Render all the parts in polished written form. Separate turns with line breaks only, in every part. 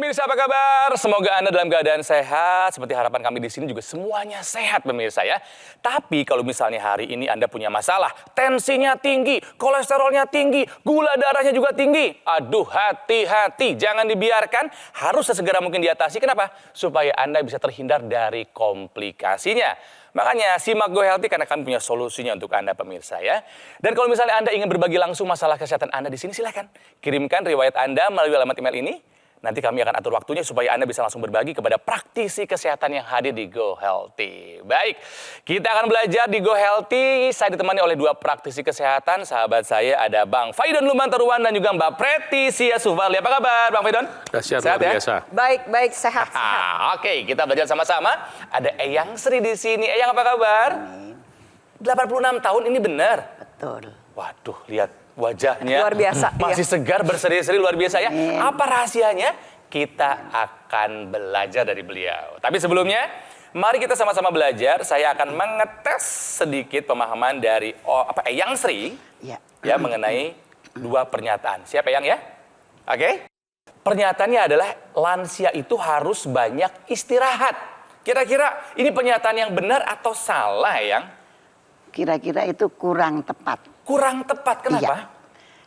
Pemirsa apa kabar? Semoga Anda dalam keadaan sehat. Seperti harapan kami di sini juga semuanya sehat pemirsa ya. Tapi kalau misalnya hari ini Anda punya masalah, tensinya tinggi, kolesterolnya tinggi, gula darahnya juga tinggi. Aduh, hati-hati, jangan dibiarkan, harus sesegera mungkin diatasi. Kenapa? Supaya Anda bisa terhindar dari komplikasinya. Makanya simak Go Healthy karena kami punya solusinya untuk Anda pemirsa ya. Dan kalau misalnya Anda ingin berbagi langsung masalah kesehatan Anda di sini, silakan kirimkan riwayat Anda melalui alamat email ini. Nanti kami akan atur waktunya supaya Anda bisa langsung berbagi kepada praktisi kesehatan yang hadir di Go Healthy. Baik, kita akan belajar di Go Healthy. Saya ditemani oleh dua praktisi kesehatan. Sahabat saya ada Bang Faidon Lumantaruan dan juga Mbak Preti Sia Suvarli. Apa kabar Bang Faidon?
Sehat luar biasa.
Baik, sehat.
Oke, kita belajar sama-sama. Ada Eyang Sri di sini. Eyang apa kabar? 86 tahun ini benar?
Betul.
Waduh, lihat wajahnya
luar biasa,
masih
iya.
segar, berseri-seri, luar biasa ya. Apa rahasianya? Kita akan belajar dari beliau. Tapi sebelumnya, mari kita sama-sama belajar. Saya akan mengetes sedikit pemahaman dari Eyang Sri ya mengenai dua pernyataan. Siap Eyang ya? Oke. Pernyataannya adalah lansia itu harus banyak istirahat. Kira-kira ini pernyataan yang benar atau salah Eyang?
Kira-kira itu kurang tepat.
Kurang tepat, kenapa?
Iya.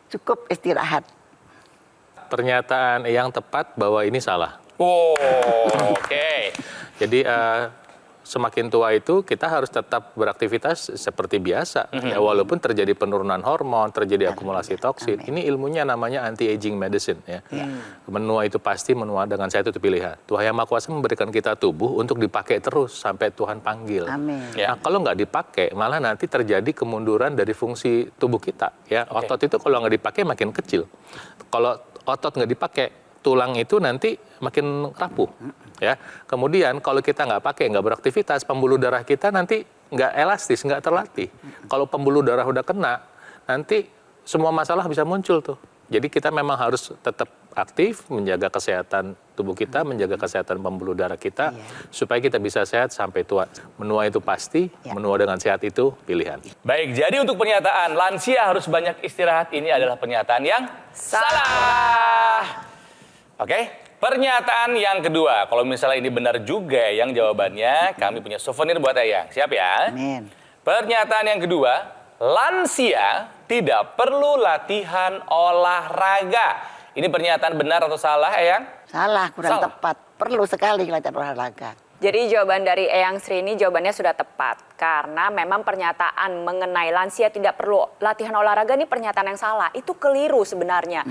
Cukup istirahat.
Pernyataan yang tepat bahwa ini salah.
Oh, oke.
Jadi semakin tua itu kita harus tetap beraktivitas seperti biasa. Ya, walaupun terjadi penurunan hormon, terjadi akumulasi toksin. Ini ilmunya namanya anti-aging medicine. Ya. Menua itu pasti, menua dengan sehat itu pilihan. Tuhan Yang Maha Kuasa memberikan kita tubuh untuk dipakai terus sampai Tuhan panggil.
Amin.
Ya.
Nah, kalau nggak dipakai, malah nanti terjadi kemunduran dari fungsi tubuh kita. Ya, otot itu kalau nggak dipakai makin kecil. Kalau otot nggak dipakai, tulang itu nanti makin rapuh. Ya, kemudian kalau kita nggak pakai, nggak beraktivitas, pembuluh darah kita nanti nggak elastis, nggak terlatih. Kalau pembuluh darah udah kena, nanti semua masalah bisa muncul tuh. Jadi kita memang harus tetap aktif, menjaga kesehatan tubuh kita, menjaga kesehatan pembuluh darah kita, supaya kita bisa sehat sampai tua. Menua itu pasti, menua dengan sehat itu pilihan.
Baik, jadi untuk pernyataan lansia harus banyak istirahat, ini adalah pernyataan yang salah. Oke. Pernyataan yang kedua, kalau misalnya ini benar juga yang jawabannya, kami punya souvenir buat Eyang. Siap ya?
Amin.
Pernyataan yang kedua, lansia tidak perlu latihan olahraga. Ini pernyataan benar atau salah, Eyang?
Salah, kurang
Salah.
tepat. Perlu sekali latihan olahraga.
Jadi jawaban dari Eyang Sri ini jawabannya sudah tepat. Karena memang pernyataan mengenai lansia tidak perlu latihan olahraga ini pernyataan yang salah. Itu keliru sebenarnya.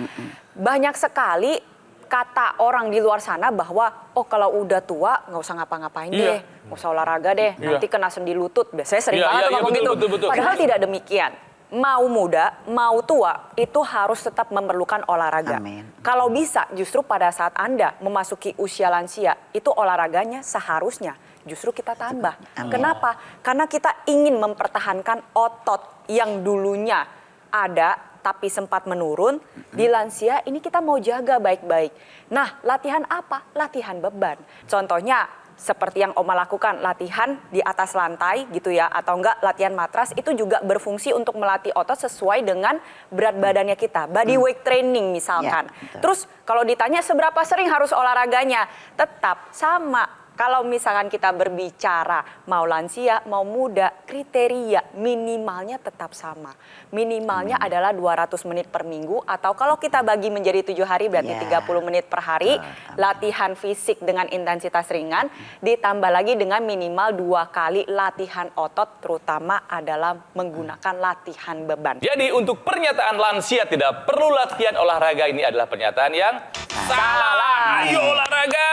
Banyak sekali kata orang di luar sana bahwa kalau udah tua nggak usah ngapa-ngapain deh, nggak usah olahraga deh, nanti kena sendi lutut. Biasanya sering banget ngomong gitu.
Betul.
Padahal tidak demikian. Mau muda, mau tua, itu harus tetap memerlukan olahraga.
Amin.
Kalau bisa, justru pada saat Anda memasuki usia lansia, itu olahraganya seharusnya justru kita tambah.
Amin.
Kenapa? Karena kita ingin mempertahankan otot yang dulunya ada tapi sempat menurun. Di lansia ini kita mau jaga baik-baik. Nah, latihan apa? Latihan beban. Contohnya seperti yang Oma lakukan, latihan di atas lantai gitu ya, atau enggak latihan matras, itu juga berfungsi untuk melatih otot sesuai dengan berat badannya kita. Body weight training misalkan.
Ya,
terus kalau ditanya seberapa sering harus olahraganya, tetap sama. Kalau misalkan kita berbicara mau lansia, mau muda, kriteria minimalnya tetap sama. Minimalnya adalah 200 menit per minggu, atau kalau kita bagi menjadi 7 hari berarti 30 menit per hari. Latihan fisik dengan intensitas ringan, ditambah lagi dengan minimal 2 kali latihan otot, terutama adalah menggunakan latihan beban.
Jadi untuk pernyataan lansia tidak perlu latihan olahraga, ini adalah pernyataan yang salah. Ayo olahraga.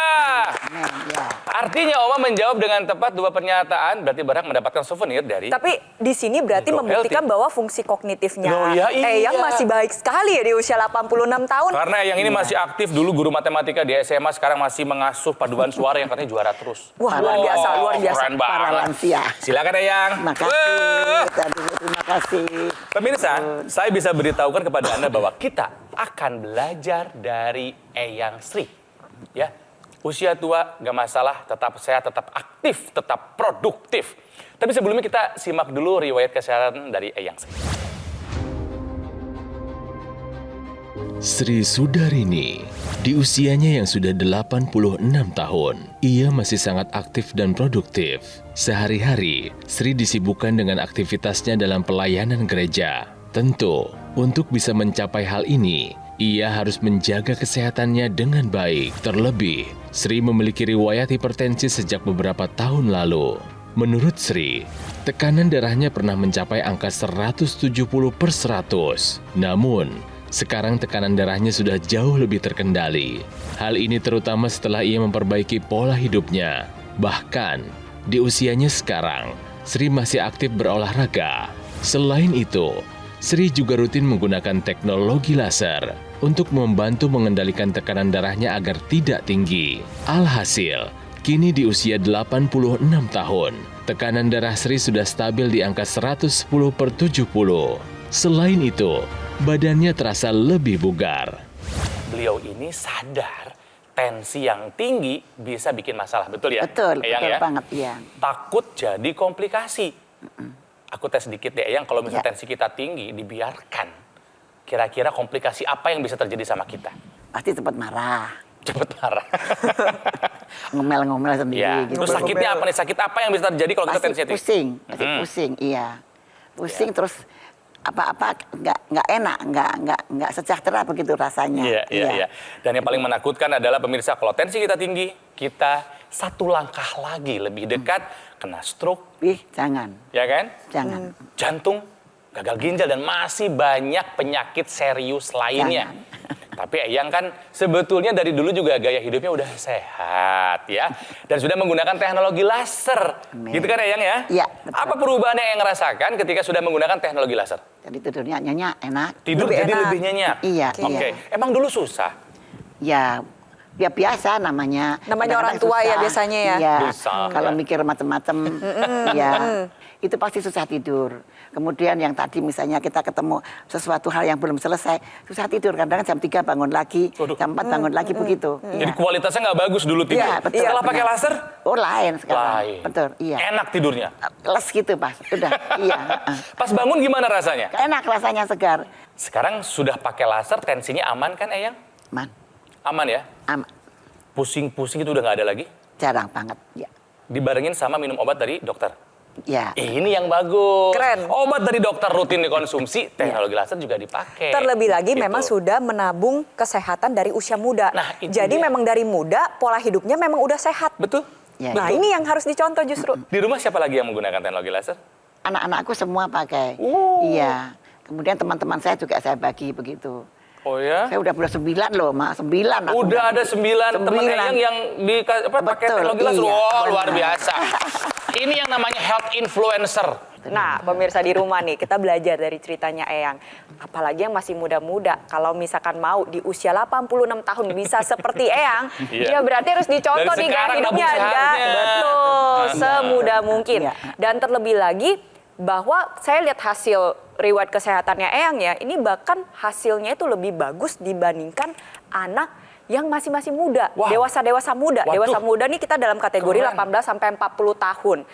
Artinya Oma menjawab dengan tepat dua pernyataan, berarti berhak mendapatkan souvenir dari...
Tapi di sini berarti
Go
membuktikan
Healthy.
bahwa fungsi kognitifnya
Oh, iya.
Eyang masih baik sekali ya di usia 86 tahun.
Karena yang ini masih aktif, dulu guru matematika di SMA, sekarang masih mengasuh paduan suara yang katanya juara terus.
Wah, luar biasa, luar biasa.
Keren banget.
Para lansia.
Silakan Eyang.
Terima kasih. Terima kasih.
Pemirsa, saya bisa beritahukan kepada Anda bahwa kita akan belajar dari Eyang Sri. Ya, usia tua gak masalah, tetap sehat, tetap aktif, tetap produktif. Tapi sebelumnya kita simak dulu riwayat kesehatan dari Eyang Sri.
Sri Sudarini, di usianya yang sudah 86 tahun, ia masih sangat aktif dan produktif. Sehari-hari, Sri disibukkan dengan aktivitasnya dalam pelayanan gereja. Tentu, untuk bisa mencapai hal ini, ia harus menjaga kesehatannya dengan baik. Terlebih, Sri memiliki riwayat hipertensi sejak beberapa tahun lalu. Menurut Sri, tekanan darahnya pernah mencapai angka 170/100. Namun, sekarang tekanan darahnya sudah jauh lebih terkendali. Hal ini terutama setelah ia memperbaiki pola hidupnya. Bahkan, di usianya sekarang, Sri masih aktif berolahraga. Selain itu, Sri juga rutin menggunakan teknologi laser untuk membantu mengendalikan tekanan darahnya agar tidak tinggi. Alhasil, kini di usia 86 tahun, tekanan darah Sri sudah stabil di angka 110/70. Selain itu, badannya terasa lebih bugar.
Beliau ini sadar tensi yang tinggi bisa bikin masalah, betul ya?
Betul,
Eyang,
betul
ya?
banget ya.
Takut jadi komplikasi. Aku tes sedikit deh, Eyang, kalau misalnya
Ya.
tensi kita tinggi, dibiarkan. Kira-kira komplikasi apa yang bisa terjadi sama kita?
Pasti cepat marah,
Cepet marah.
ngomel-ngomel sendiri
Ya.
gitu.
Terus sakitnya apa nih? Sakit apa yang bisa terjadi kalau kita
Pasti
tensinya tinggi?
pusing, pasti pusing, iya. Pusing terus apa-apa nggak enak, nggak sejahtera begitu rasanya.
Iya. Dan yang paling menakutkan adalah pemirsa, kalau tensi kita tinggi, kita satu langkah lagi lebih dekat kena stroke,
Ih, jangan,
ya kan?
jangan.
Jantung, gagal ginjal, dan masih banyak penyakit serius lainnya. Tapi Eyang kan sebetulnya dari dulu juga gaya hidupnya udah sehat ya. Dan sudah menggunakan teknologi laser.
Amin.
Gitu kan Eyang ya?
Iya, betul.
Apa perubahan yang Eyang rasakan ketika sudah menggunakan teknologi laser?
Jadi tidurnya nyenyak, enak.
Tidur
Lebih
jadi
enak.
lebih nyenyak?
Iya,
Oke.
iya.
Emang dulu susah?
Ya biasa namanya.
Namanya orang tua ya biasanya ya.
Iya.
Susah,
Kalau
ya.
mikir macam-macam, ya itu pasti susah tidur. Kemudian yang tadi misalnya kita ketemu sesuatu hal yang belum selesai, susah tidur. Kadang jam 3 bangun lagi,
Waduh.
jam 4 bangun lagi begitu.
Jadi
Iya.
kualitasnya nggak bagus dulu tidur.
Iya, betul.
Setelah pakai
Benar.
laser,
Oh lain sekarang.
lain.
Betul, iya.
Enak tidurnya.
Les gitu pas, udah, iya.
Pas bangun gimana rasanya?
Enak rasanya segar.
Sekarang sudah pakai laser, tensinya aman kan Eyang?
Man,
Aman ya? Pusing-pusing itu udah nggak ada lagi?
jarang banget, ya.
Dibarengin sama minum obat dari dokter.
Ya.
Ini yang bagus.
Keren.
Obat dari dokter rutin dikonsumsi, teknologi laser juga dipakai.
Terlebih lagi
Gitu.
memang sudah menabung kesehatan dari usia muda.
Nah, itu
Jadi
dia.
memang dari muda pola hidupnya memang udah sehat.
Betul.
Ya.
Nah, ini yang harus dicontoh justru.
Di rumah siapa lagi yang menggunakan teknologi laser?
Anak-anakku semua pakai. Iya. Kemudian teman-teman saya juga saya bagi begitu.
Oh ya?
Saya udah 9 loh, Mak. 9 aku.
Udah ada 9 teman
9.
Eyang yang pakai
Betul,
teknologi laser.
iya,
Wow, luar
benar.
biasa. Ini yang namanya health influencer.
Nah, pemirsa di rumah nih, kita belajar dari ceritanya Eyang. Apalagi yang masih muda-muda, kalau misalkan mau di usia 86 tahun bisa seperti Eyang,
Iya.
ya berarti harus dicontoh
Dari
nih gaya
sekarang
hidupnya.
nabung sehatnya.
Betul, semudah mungkin.
Iya.
Dan terlebih lagi, bahwa saya lihat hasil riwayat kesehatannya Eyang ya, ini bahkan hasilnya itu lebih bagus dibandingkan anak yang masih muda,
Wow.
dewasa muda.
Waduh.
Dewasa muda nih kita dalam kategori
Keren.
18 sampai 40 tahun.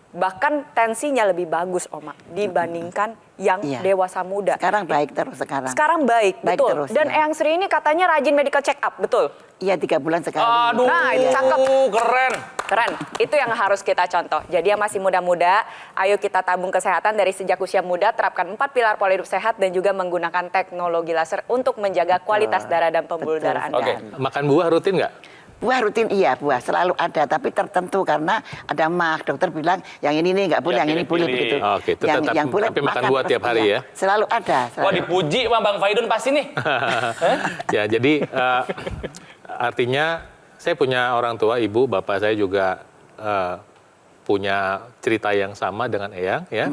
Bahkan tensinya lebih bagus, Oma, dibandingkan yang
Iya.
dewasa muda.
Sekarang baik terus sekarang.
Sekarang baik,
Baik
betul.
terus,
Dan
ya.
Eyang Sri ini katanya rajin medical check up, betul?
Iya 3 bulan sekali.
Aduh,
Nah, itu cakep.
keren.
Keren, itu yang harus kita contoh. Jadi yang masih muda-muda, ayo kita tabung kesehatan dari sejak usia muda, terapkan 4 pilar pola hidup sehat dan juga menggunakan teknologi laser untuk menjaga kualitas darah dan pembuluh
Betul
darah Anda.
Oke.
Makan buah rutin nggak?
Buah rutin iya, buah selalu ada, tapi tertentu karena ada mak dokter bilang yang ini nih nggak boleh,
Ya,
yang ini boleh
pilih-pilih.
begitu.
Oke, itu tetap- tapi makan buah tiap hari
iya.
ya?
Selalu ada.
Wah,
Selalu.
dipuji sama Bang Faidun pasti nih.
Ya, jadi artinya saya punya orang tua, ibu, bapak saya juga punya cerita yang sama dengan Eyang, ya.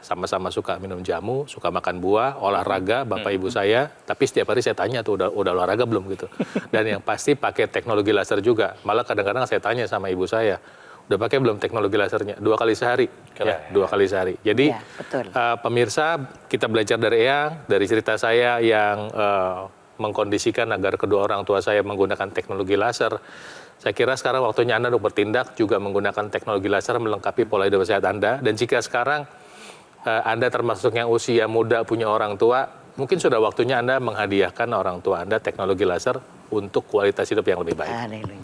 Sama-sama suka minum jamu, suka makan buah, olahraga, bapak ibu saya. Tapi setiap hari saya tanya tuh, udah olahraga belum gitu. Dan yang pasti pakai teknologi laser juga. Malah kadang-kadang saya tanya sama ibu saya, udah pakai belum teknologi lasernya? 2 kali sehari. Ya, 2 kali sehari. Jadi
Iya, betul.
pemirsa, kita belajar dari Eyang, dari cerita saya yang mengkondisikan agar kedua orang tua saya menggunakan teknologi laser. Saya kira sekarang waktunya Anda untuk bertindak juga menggunakan teknologi laser melengkapi pola hidup sehat Anda. Dan jika sekarang Anda termasuk yang usia muda punya orang tua, mungkin sudah waktunya Anda menghadiahkan orang tua Anda teknologi laser untuk kualitas hidup yang lebih baik.
Haleluya.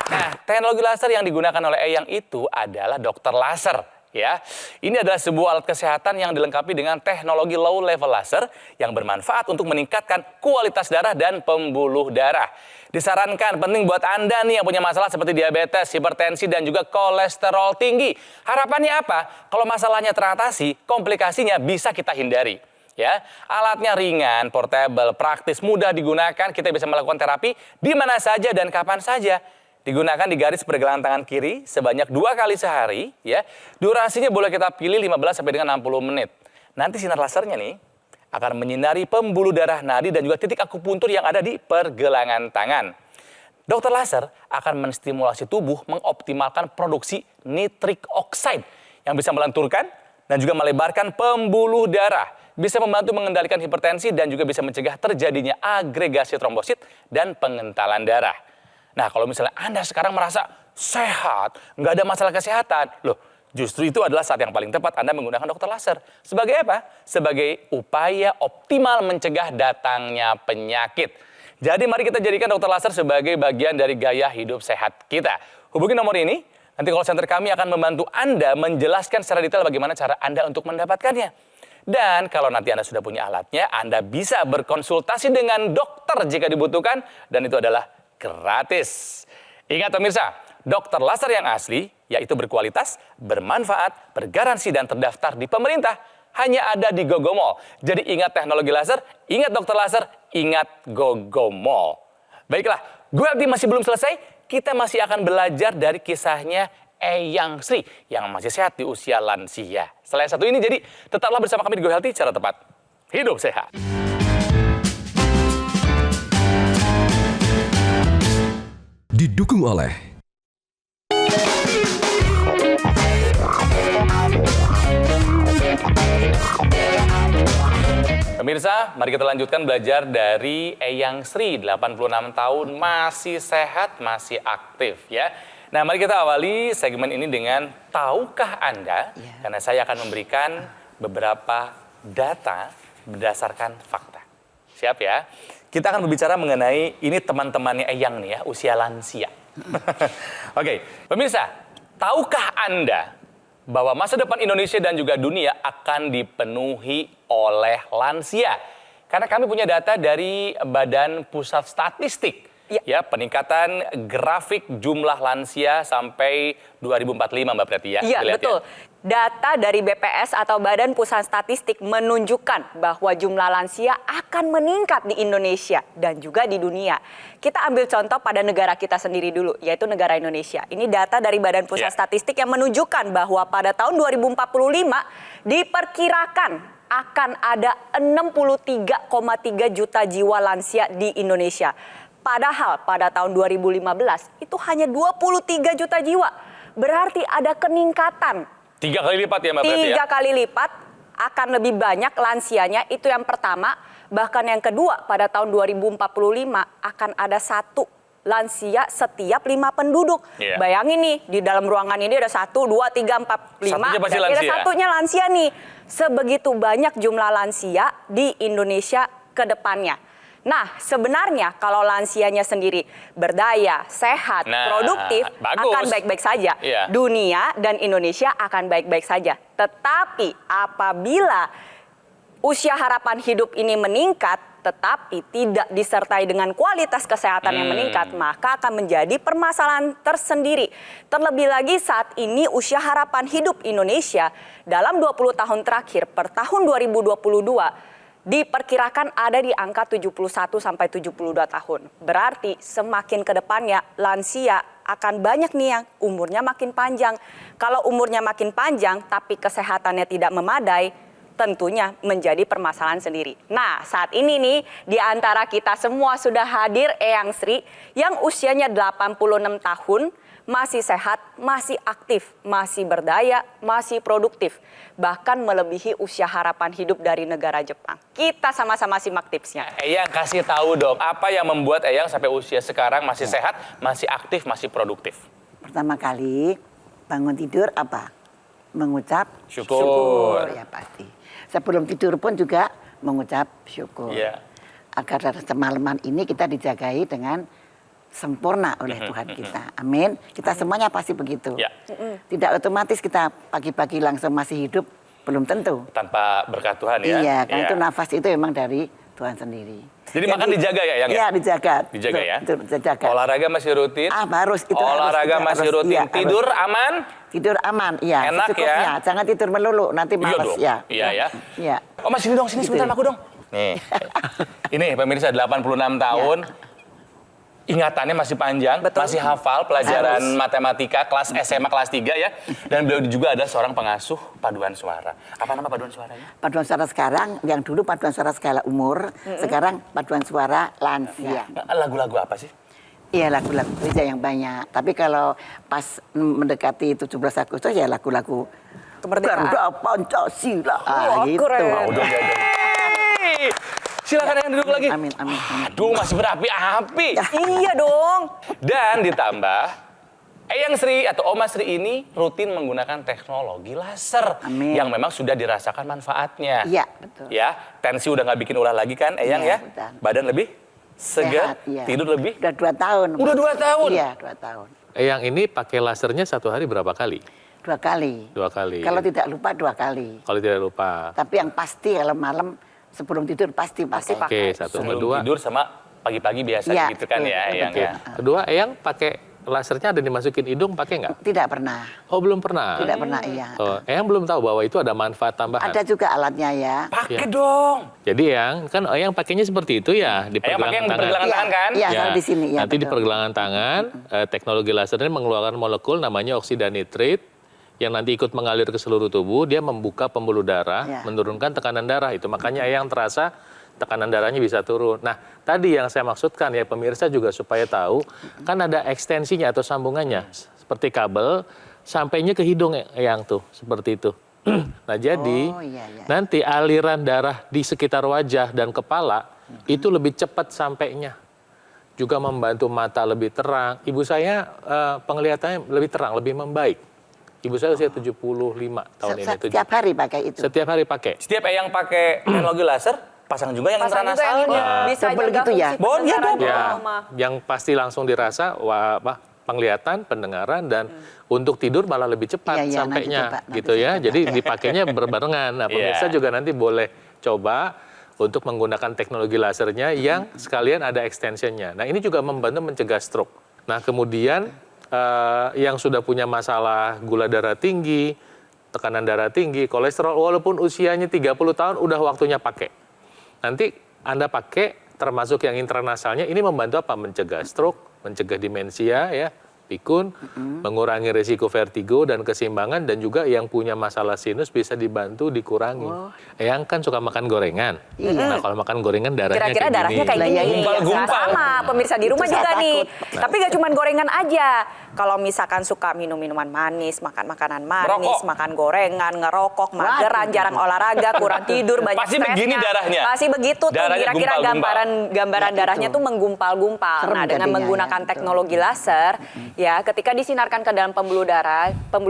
Nah, teknologi laser yang digunakan oleh Eyang itu adalah dokter laser. Ya, ini adalah sebuah alat kesehatan yang dilengkapi dengan teknologi low level laser yang bermanfaat untuk meningkatkan kualitas darah dan pembuluh darah. Disarankan penting buat Anda nih yang punya masalah seperti diabetes, hipertensi, dan juga kolesterol tinggi. Harapannya apa? Kalau masalahnya teratasi, komplikasinya bisa kita hindari. Ya, alatnya ringan, portable, praktis, mudah digunakan. Kita bisa melakukan terapi di mana saja dan kapan saja. Digunakan di garis pergelangan tangan kiri sebanyak 2 kali sehari. Ya, durasinya boleh kita pilih 15 sampai dengan 60 menit. Nanti sinar lasernya nih akan menyinari pembuluh darah, nadi, dan juga titik akupuntur yang ada di pergelangan tangan. Dokter laser akan menstimulasi tubuh mengoptimalkan produksi nitric oxide yang bisa melenturkan dan juga melebarkan pembuluh darah. Bisa membantu mengendalikan hipertensi dan juga bisa mencegah terjadinya agregasi trombosit dan pengentalan darah. Nah, kalau misalnya Anda sekarang merasa sehat, nggak ada masalah kesehatan, loh, justru itu adalah saat yang paling tepat Anda menggunakan dokter laser. Sebagai apa? Sebagai upaya optimal mencegah datangnya penyakit. Jadi mari kita jadikan dokter laser sebagai bagian dari gaya hidup sehat kita. Hubungi nomor ini, nanti call center kami akan membantu Anda menjelaskan secara detail bagaimana cara Anda untuk mendapatkannya. Dan kalau nanti Anda sudah punya alatnya, Anda bisa berkonsultasi dengan dokter jika dibutuhkan, dan itu adalah gratis. Ingat pemirsa, dokter laser yang asli, yaitu berkualitas, bermanfaat, bergaransi, dan terdaftar di pemerintah, hanya ada di Gogomall. Jadi ingat teknologi laser, ingat dokter laser, ingat Gogomall. Baiklah, gue masih belum selesai, kita masih akan belajar dari kisahnya Eyang Sri yang masih sehat di usia lansia. Selain satu ini, jadi tetaplah bersama kami di Go Healthy, cara tepat hidup sehat.
Didukung oleh
Pemirsa, mari kita lanjutkan belajar dari Eyang Sri, 86 tahun, masih sehat, masih aktif ya. Nah, mari kita awali segmen ini dengan tahukah Anda? Karena saya akan memberikan beberapa data berdasarkan fakta. Siap ya? Kita akan berbicara mengenai ini teman-temannya Eyang nih ya, usia lansia. Oke, pemirsa, tahukah Anda bahwa masa depan Indonesia dan juga dunia akan dipenuhi oleh lansia? Karena kami punya data dari Badan Pusat Statistik. Ya, peningkatan grafik jumlah lansia sampai 2045 Mbak Preti ya.
Iya, betul. Data dari BPS atau Badan Pusat Statistik menunjukkan bahwa jumlah lansia akan meningkat di Indonesia dan juga di dunia. Kita ambil contoh pada negara kita sendiri dulu, yaitu negara Indonesia. Ini data dari Badan Pusat Statistik yang menunjukkan bahwa pada tahun 2045 diperkirakan akan ada 63,3 juta jiwa lansia di Indonesia. Padahal pada tahun 2015 itu hanya 23 juta jiwa. Berarti ada peningkatan.
3 kali lipat ya Mbak Preti ya?
3 kali lipat akan lebih banyak lansianya, itu yang pertama. Bahkan yang kedua, pada tahun 2045 akan ada 1 lansia setiap 5 penduduk. Bayangin nih, di dalam ruangan ini ada 1, 2, 3, 4, 5.
Satunya pasti
ada
lansia.
satunya lansia nih. Sebegitu banyak jumlah lansia di Indonesia ke depannya. Nah, sebenarnya kalau lansianya sendiri berdaya, sehat, produktif,
bagus.
akan baik-baik saja. Dunia dan Indonesia akan baik-baik saja. Tetapi apabila usia harapan hidup ini meningkat, tetapi tidak disertai dengan kualitas kesehatan yang meningkat, maka akan menjadi permasalahan tersendiri. Terlebih lagi saat ini usia harapan hidup Indonesia dalam 20 tahun terakhir per tahun 2022 diperkirakan ada di angka 71 sampai 72 tahun. Berarti semakin ke depannya lansia akan banyak nih yang umurnya makin panjang. Kalau umurnya makin panjang tapi kesehatannya tidak memadai, tentunya menjadi permasalahan sendiri. Nah, saat ini nih di antara kita semua sudah hadir Eyang Sri yang usianya 86 tahun, masih sehat, masih aktif, masih berdaya, masih produktif. Bahkan melebihi usia harapan hidup dari negara Jepang. Kita sama-sama simak tipsnya.
Eyang kasih tahu dong, apa yang membuat Eyang sampai usia sekarang masih sehat, masih aktif, masih produktif?
Pertama kali bangun tidur apa? Mengucap
Syukur.
Ya pasti. Sebelum tidur pun juga mengucap syukur.
Iya.
Agar semalaman ini kita dijagai dengan sempurna oleh Tuhan kita. Amin. Kita semuanya pasti begitu.
Ya.
Tidak otomatis kita pagi-pagi langsung masih hidup, belum tentu.
Tanpa berkat Tuhan ya.
Iya, karena
Iya.
itu nafas itu memang dari Tuhan sendiri.
Jadi makan dijaga ya, Yang?
Iya, dijaga.
Dijaga ya.
Itu dijaga.
Olahraga masih rutin.
Harus itu
Olahraga
harus,
masih rutin.
iya,
Tidur
harus.
aman.
Tidur aman, iya.
Enak
secukupnya.
ya.
Jangan tidur melulu, nanti
Iya
malas
dong.
ya.
Iya ya.
Iya.
Oh, Mas sini dong, sini
Gitu
sebentar
ya.
aku dong. Nih. Ini pemirsa 86 tahun. Ingatannya masih panjang,
Betul.
masih hafal pelajaran
Harus.
matematika kelas SMA kelas 3 ya. Dan beliau juga ada seorang pengasuh paduan suara. Apa nama paduan suaranya?
Paduan suara sekarang, yang dulu paduan suara skala umur, sekarang paduan suara lansia.
Lagu-lagu apa sih?
Iya, lagu-lagu gereja yang banyak. Tapi kalau pas mendekati 17 Agustus ya lagu-lagu
Kemerdekaan.
Garuda Pancasila.
Wah,
Gitu.
keren.
Oh, udah. Silakan yang duduk lagi.
Amin, amin, amin.
Aduh, masih berapi-api.
Iya dong.
Dan ditambah, Eyang Sri atau Oma Sri ini rutin menggunakan teknologi laser.
Amin.
Yang memang sudah dirasakan manfaatnya.
Iya, betul.
Ya, tensi udah nggak bikin ulah lagi kan, Eyang
Iya,
ya?
betul.
Badan lebih segar,
Sehat, iya.
tidur lebih.
Udah 2 tahun.
Udah 2 tahun?
Iya, 2 tahun.
Yang ini pakai lasernya satu hari berapa kali?
2 kali.
2 kali.
Kalau tidak lupa 2 kali.
Kalau tidak lupa.
Tapi yang pasti kalau malam sebelum tidur pasti pakai.
Oke, satu.
Sebelum
Kedua,
tidur sama pagi-pagi biasa
Iya,
gitu kan
betul,
ya, Eyang
betul.
ya.
kedua, Eyang pakai lasernya ada dimasukin hidung, pakai nggak?
Tidak pernah.
Oh, belum pernah.
Tidak pernah, iya.
Oh, Eyang belum tahu bahwa itu ada manfaat tambahan.
Ada juga alatnya ya.
Pakai
Iya.
dong.
Jadi Eyang, kan Eyang pakainya seperti itu ya, di
Eyang pakai yang di
pergelangan tangan.
pergelangan tangan kan?
Iya, kalau di sini ya.
Nanti di
betul.
pergelangan tangan, teknologi laser ini mengeluarkan molekul namanya oksidanitrit yang nanti ikut mengalir ke seluruh tubuh, dia membuka pembuluh darah,
Ya.
menurunkan tekanan darah. Itu makanya Eyang terasa tekanan darahnya bisa turun. Nah, tadi yang saya maksudkan ya pemirsa juga supaya tahu, kan ada ekstensinya atau sambungannya, seperti kabel, sampainya ke hidung Eyang tuh, seperti itu. Nah, jadi
Oh, iya, iya.
nanti aliran darah di sekitar wajah dan kepala itu lebih cepat sampainya. Juga membantu mata lebih terang. Ibu saya penglihatannya lebih terang, lebih membaik. Ibu saya usia 75 tahun ini.
Setiap hari pakai itu.
Setiap hari pakai.
Setiap Eyang pakai teknologi laser, pasang juga yang
Pasang juga yang
intranasalnya.
ini bisa
Double
jaga
gitu ya?
fungsi
Bon, iya
pendengaran
dong.
di
Ya,
rumah.
yang pasti langsung dirasa penglihatan, pendengaran, dan untuk tidur malah lebih cepat
Iya, iya,
sampainya,
nanti coba, nanti
gitu
saya
ya.
coba.
Jadi dipakainya berbarengan. Nah, pemirsa
Iya.
juga nanti boleh coba untuk menggunakan teknologi lasernya yang sekalian ada extensionnya. Nah, ini juga membantu mencegah stroke. Nah, kemudian yang sudah punya masalah gula darah tinggi, tekanan darah tinggi, kolesterol, walaupun usianya 30 tahun udah waktunya pakai. Nanti Anda pakai termasuk yang intranasalnya, ini membantu apa? Mencegah stroke, mencegah demensia, ya, pikun, mengurangi risiko vertigo dan keseimbangan, dan juga yang punya masalah sinus bisa dibantu dikurangi. Eyang kan suka makan gorengan. Nah, kalau makan gorengan darahnya
Kira-kira
kayak
darahnya
gini.
kayak
Lah, ya,
gini.
gumpal-gumpal.
Sama, pemirsa di rumah
Itu saya
juga nih.
takut.
Tapi gak cuma gorengan aja. Kalau misalkan suka minum minuman manis, makan makanan manis,
Merokok.
makan gorengan, ngerokok, mageran,
Waduh.
jarang olahraga, kurang tidur, banyak
Pasti
stresnya.
begini darahnya.
Pasti begitu tuh.
Darahnya
Kira-kira
gumpal-gumpal.
gambaran
Ya,
darahnya
itu.
tuh menggumpal-gumpal.
Serem
Nah, dengan
jadinya,
menggunakan
ya,
teknologi laser, ya ketika disinarkan ke dalam pembuluh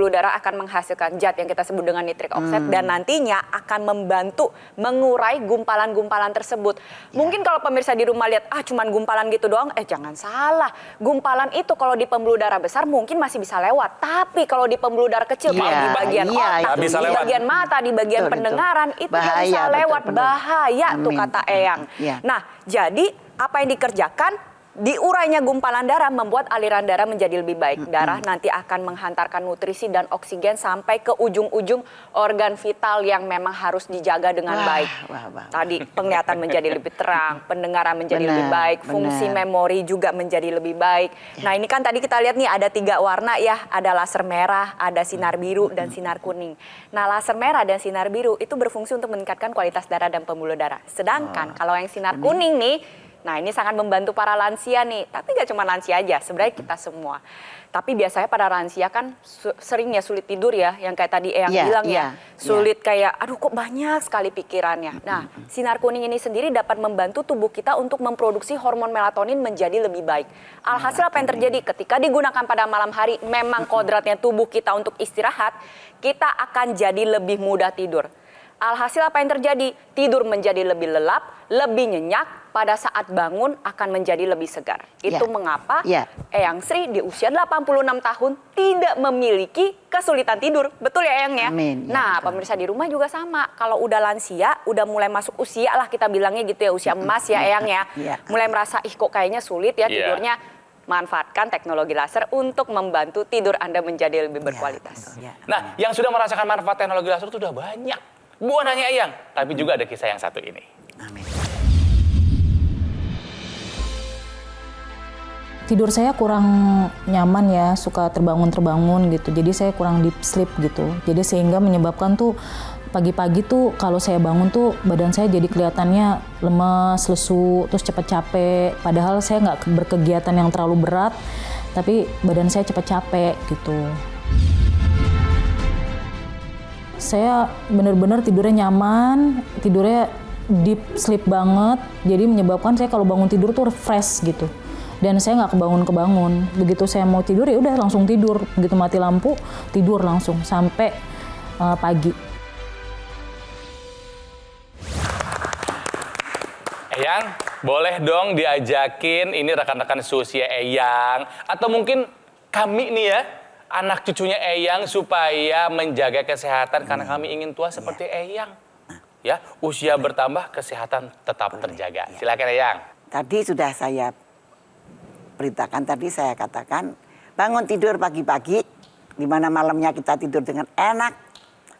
darah akan menghasilkan zat yang kita sebut dengan nitric oxide dan nantinya akan membantu mengurai gumpalan-gumpalan tersebut. Mungkin kalau pemirsa di rumah lihat cuman gumpalan gitu doang, jangan salah. Gumpalan itu kalau di pembuluh darah besar mungkin masih bisa lewat, tapi kalau di pembuluh darah kecil, kalau
Iya,
di bagian
iya,
otak,
itu bisa
di
lewat.
bagian mata, di bagian
Betul,
pendengaran
betul.
itu nggak bisa
Bahaya,
lewat,
betul, betul.
bahaya tuh
Amin.
kata Eyang.
Iya.
Nah, jadi apa yang dikerjakan? Diurainya gumpalan darah membuat aliran darah menjadi lebih baik. Darah nanti akan menghantarkan nutrisi dan oksigen sampai ke ujung-ujung organ vital yang memang harus dijaga dengan
Wah,
baik.
wah.
Tadi penglihatan menjadi lebih terang, pendengaran menjadi
Benar,
lebih baik,
benar.
fungsi memori juga menjadi lebih baik. Nah, ini kan tadi kita lihat nih ada 3 warna ya, ada laser merah, ada sinar biru dan sinar kuning. Nah, laser merah dan sinar biru itu berfungsi untuk meningkatkan kualitas darah dan pembuluh darah. Sedangkan kalau yang sinar kuning nih, nah ini sangat membantu para lansia nih, tapi gak cuma lansia aja, sebenarnya kita semua. Tapi biasanya pada lansia kan seringnya sulit tidur ya, yang kayak tadi Eyang
Iya,
bilang
iya,
ya. Sulit kayak, aduh kok banyak sekali pikirannya. Nah, sinar kuning ini sendiri dapat membantu tubuh kita untuk memproduksi hormon melatonin menjadi lebih baik. Alhasil apa yang terjadi? Ketika digunakan pada malam hari, memang kodratnya tubuh kita untuk istirahat, kita akan jadi lebih mudah tidur. Alhasil apa yang terjadi? Tidur menjadi lebih lelap, lebih nyenyak, pada saat bangun akan menjadi lebih segar. Itu
Ya.
mengapa
Ya.
Eyang Sri di usia 86 tahun tidak memiliki kesulitan tidur. Betul ya Eyang ya?
Amin. Ya,
Nah,
betul.
pemirsa di rumah juga sama. Kalau udah lansia, udah mulai masuk usia lah kita bilangnya gitu ya, usia emas ya Eyang ya.
Iya.
Mulai merasa kok kayaknya sulit ya
Iya.
tidurnya. Manfaatkan teknologi laser untuk membantu tidur Anda menjadi lebih berkualitas.
betul, ya.
Nah, yang sudah merasakan manfaat teknologi laser itu sudah banyak. Bukan hanya Eyang, tapi juga ada kisah yang satu ini.
Amin.
Tidur saya kurang nyaman ya, suka terbangun-terbangun gitu. Jadi saya kurang deep sleep gitu. Jadi sehingga menyebabkan tuh pagi-pagi tuh kalau saya bangun tuh badan saya jadi kelihatannya lemes, lesu, terus cepat capek. Padahal saya nggak berkegiatan yang terlalu berat, tapi badan saya cepat capek gitu. Saya benar-benar tidurnya nyaman, tidurnya deep sleep banget. Jadi menyebabkan saya kalau bangun tidur tuh fresh gitu. Dan saya nggak kebangun-kebangun. Begitu saya mau tidur ya udah langsung tidur. Begitu mati lampu tidur langsung sampai pagi.
Eyang, boleh dong diajakin ini rekan-rekan seusia Eyang. Atau mungkin kami nih ya, anak cucunya Eyang supaya menjaga kesehatan karena kami ingin tua seperti Eyang. Ya, usia bertambah, kesehatan tetap terjaga. Silakan Eyang.
Tadi sudah saya beritakan, tadi saya katakan bangun tidur pagi-pagi, di mana malamnya kita tidur dengan enak.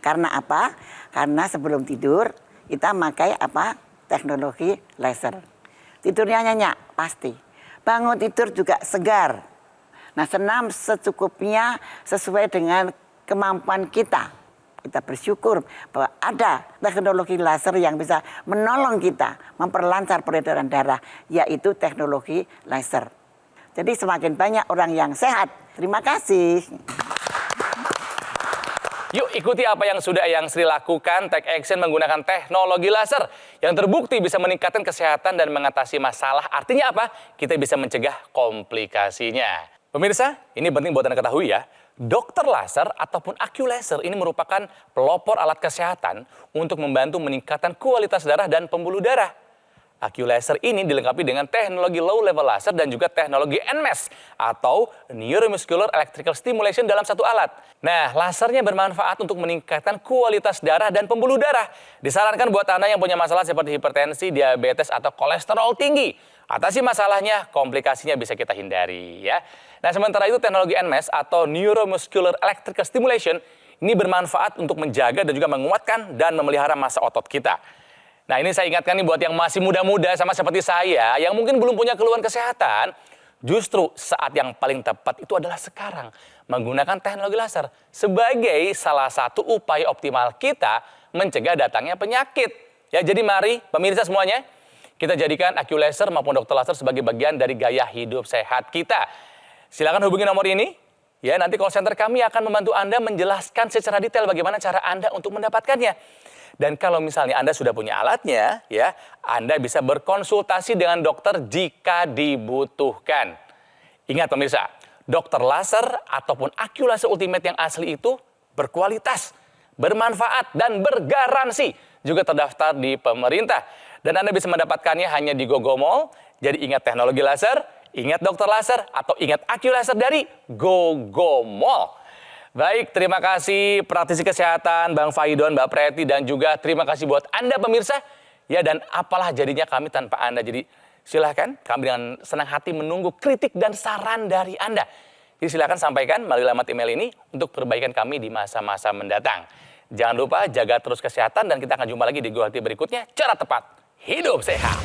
Karena apa? Karena sebelum tidur kita pakai apa? Teknologi laser. Tidurnya nyenyak, pasti. Bangun tidur juga segar. Nah, senam secukupnya sesuai dengan kemampuan kita. Kita bersyukur bahwa ada teknologi laser yang bisa menolong kita memperlancar peredaran darah, yaitu teknologi laser. Jadi semakin banyak orang yang sehat. Terima kasih.
Yuk ikuti apa yang sudah Eyang Sri lakukan, take action menggunakan teknologi laser yang terbukti bisa meningkatkan kesehatan dan mengatasi masalah. Artinya apa? Kita bisa mencegah komplikasinya. Pemirsa, ini penting buat Anda ketahui ya. Dokter laser ataupun Aq laser ini merupakan pelopor alat kesehatan untuk membantu meningkatkan kualitas darah dan pembuluh darah. Aq laser ini dilengkapi dengan teknologi low level laser dan juga teknologi NMES atau Neuromuscular Electrical Stimulation dalam satu alat. Nah, lasernya bermanfaat untuk meningkatkan kualitas darah dan pembuluh darah. Disarankan buat Anda yang punya masalah seperti hipertensi, diabetes, atau kolesterol tinggi. Atasi masalahnya, komplikasinya bisa kita hindari ya. Nah, sementara itu teknologi NMES atau Neuromuscular Electrical Stimulation ini bermanfaat untuk menjaga dan juga menguatkan dan memelihara massa otot kita. Nah, ini saya ingatkan nih buat yang masih muda-muda sama seperti saya yang mungkin belum punya keluhan kesehatan, justru saat yang paling tepat itu adalah sekarang menggunakan teknologi laser sebagai salah satu upaya optimal kita mencegah datangnya penyakit. Ya, jadi mari pemirsa semuanya, kita jadikan Aq laser maupun dokter laser sebagai bagian dari gaya hidup sehat kita. Silakan hubungi nomor ini. Ya, nanti call center kami akan membantu Anda menjelaskan secara detail bagaimana cara Anda untuk mendapatkannya. Dan kalau misalnya Anda sudah punya alatnya, ya, Anda bisa berkonsultasi dengan dokter jika dibutuhkan. Ingat pemirsa, dokter laser ataupun Aq laser ultimate yang asli itu berkualitas, bermanfaat, dan bergaransi. Juga terdaftar di pemerintah. Dan Anda bisa mendapatkannya hanya di GoGo Mall. Jadi ingat teknologi laser, ingat dokter laser, atau ingat Aq laser dari GoGo Mall. Baik, terima kasih praktisi kesehatan Bang Faidon, Mbak Preti, dan juga terima kasih buat Anda pemirsa. Ya, dan apalah jadinya kami tanpa Anda. Jadi silahkan kami dengan senang hati menunggu kritik dan saran dari Anda. Jadi silahkan sampaikan melalui alamat email ini untuk perbaikan kami di masa-masa mendatang. Jangan lupa jaga terus kesehatan dan kita akan jumpa lagi di Go Healthy berikutnya. Cara tepat, hidup sehat.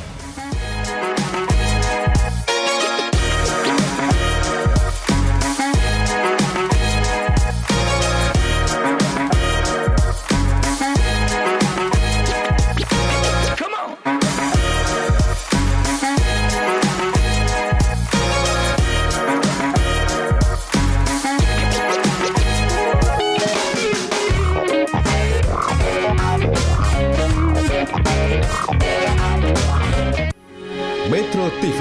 Metro TV.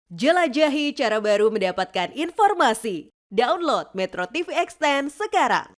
Jelajahi cara baru mendapatkan informasi. Download Metro TV Extend sekarang.